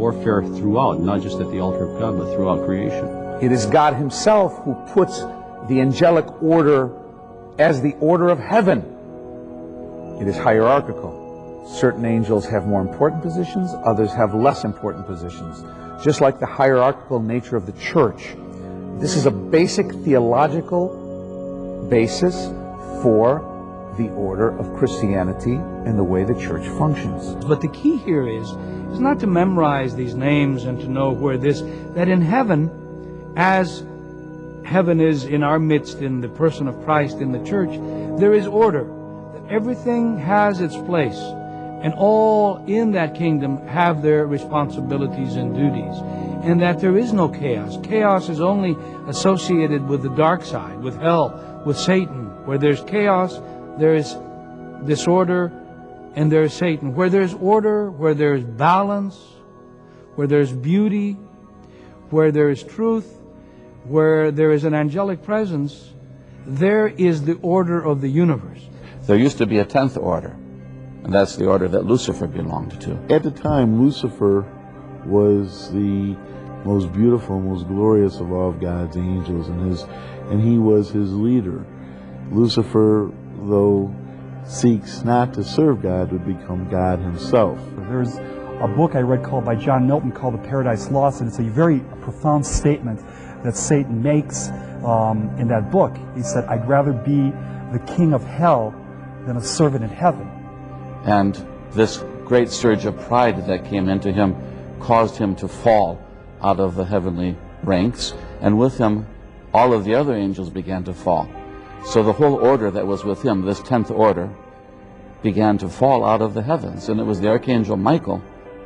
Warfare throughout, not just at the altar of God, but throughout creation. It is God himself who puts the angelic order as the order of heaven. It is hierarchical. Certain angels have more important positions, others have less important positions. Just like the hierarchical nature of the church. This is a basic theological basis for the order of Christianity and the way the church functions. But the key here is not to memorize these names and to know where that in heaven, as heaven is in our midst in the person of Christ in the church, there is order. That everything has its place, and all in that kingdom have their responsibilities and duties, and that there is no chaos. Chaos is only associated with the dark side, with hell, with Satan. Where there's chaos, there is disorder, and there is Satan. Where there's order, where there's balance, where there's beauty, where there is truth, where there is an angelic presence, there is the order of the universe. There used to be a 10th order, and that's the order that Lucifer belonged to. At the time, Lucifer was the most beautiful, most glorious of all of God's angels, and he was his leader. Lucifer, though seeks not to serve God, would become God himself. There's a book I read by John Milton called The Paradise Lost, and it's a very profound statement that Satan makes in that book. He said, "I'd rather be the king of hell than a servant in heaven." And this great surge of pride that came into him caused him to fall out of the heavenly ranks, and with him all of the other angels began to fall. So the whole order that was with him, this 10th order, began to fall out of the heavens. And it was the Archangel Michael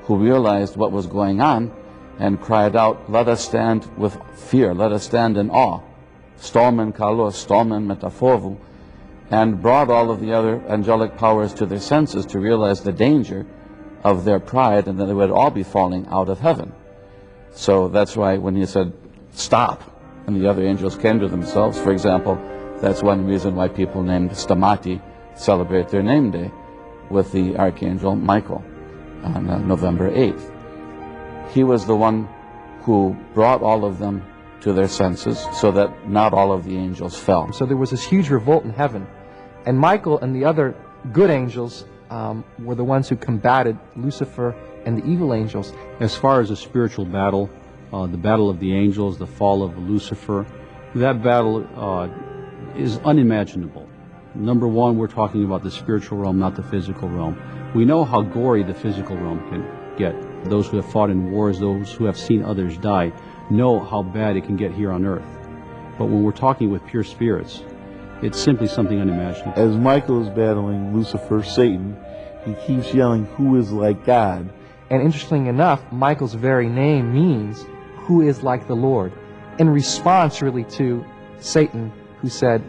who realized what was going on and cried out, "Let us stand with fear, let us stand in awe." Stormen kalos, stormen metaforu, and brought all of the other angelic powers to their senses to realize the danger of their pride and that they would all be falling out of heaven. So that's why when he said, "Stop," and the other angels came to themselves, for example, that's one reason why people named Stamati celebrate their name day with the Archangel Michael on November 8th. He was the one who brought all of them to their senses so that not all of the angels fell. So there was this huge revolt in heaven, and Michael and the other good angels were the ones who combated Lucifer and the evil angels. As far as a spiritual battle, the battle of the angels, the fall of Lucifer, that battle is unimaginable. Number one, we're talking about the spiritual realm, not the physical realm. We know how gory the physical realm can get. Those who have fought in wars, those who have seen others die, know how bad it can get here on earth. But when we're talking with pure spirits, it's simply something unimaginable. As Michael is battling Lucifer, Satan, he keeps yelling, "Who is like God?" And interestingly enough, Michael's very name means, "Who is like the Lord?" in response really to Satan, who said,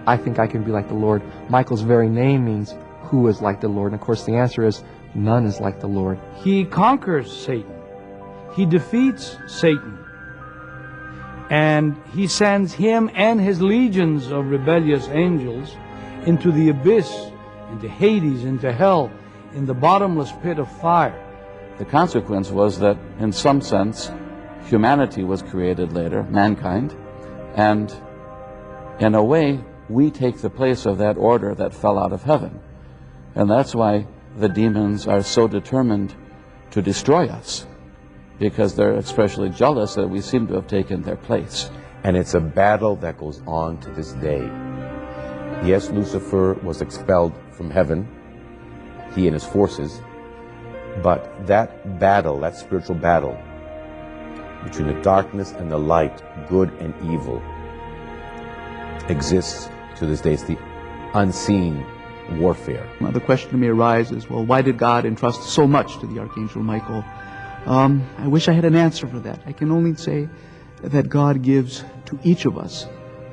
"I think I can be like the Lord." Michael's very name means, "Who is like the Lord?" And of course the answer is, none is like the Lord. He conquers Satan. He defeats Satan. And he sends him and his legions of rebellious angels into the abyss, into Hades, into hell, in the bottomless pit of fire. The consequence was that, in some sense, humanity was created later, mankind, and in a way, we take the place of that order that fell out of heaven. And that's why the demons are so determined to destroy us, because they're especially jealous that we seem to have taken their place. And it's a battle that goes on to this day. Yes, Lucifer was expelled from heaven, he and his forces, but that battle, that spiritual battle between the darkness and the light, good and evil, exists to this day. It's the unseen warfare. Now the question may arise is, well, why did God entrust so much to the Archangel Michael? I wish I had an answer for that. I can only say that God gives to each of us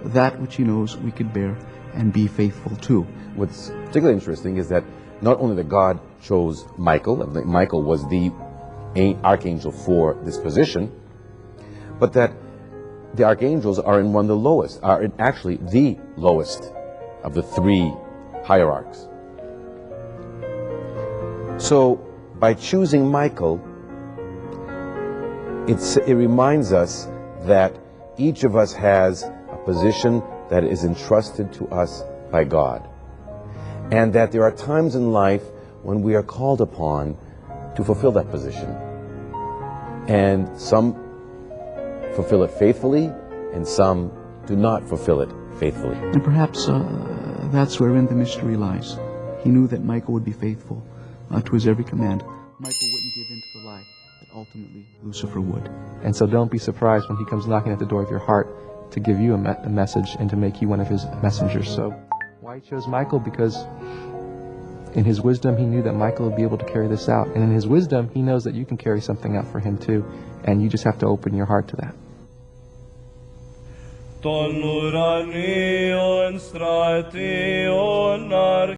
that which He knows we could bear and be faithful to. What's particularly interesting is that not only that God chose Michael, and Michael was the archangel for this position, but that the archangels are in one of the lowest, are in actually the lowest of the three hierarchs. So by choosing Michael, it reminds us that each of us has a position that is entrusted to us by God. And that there are times in life when we are called upon to fulfill that position. And some fulfill it faithfully, and some do not fulfill it faithfully. And perhaps that's wherein the mystery lies. He knew that Michael would be faithful to his every command. Michael wouldn't give in to the lie that ultimately Lucifer would. And so don't be surprised when he comes knocking at the door of your heart to give you a message and to make you one of his messengers. So why he chose Michael? Because in his wisdom, he knew that Michael would be able to carry this out. And in his wisdom, he knows that you can carry something out for him too. And you just have to open your heart to that.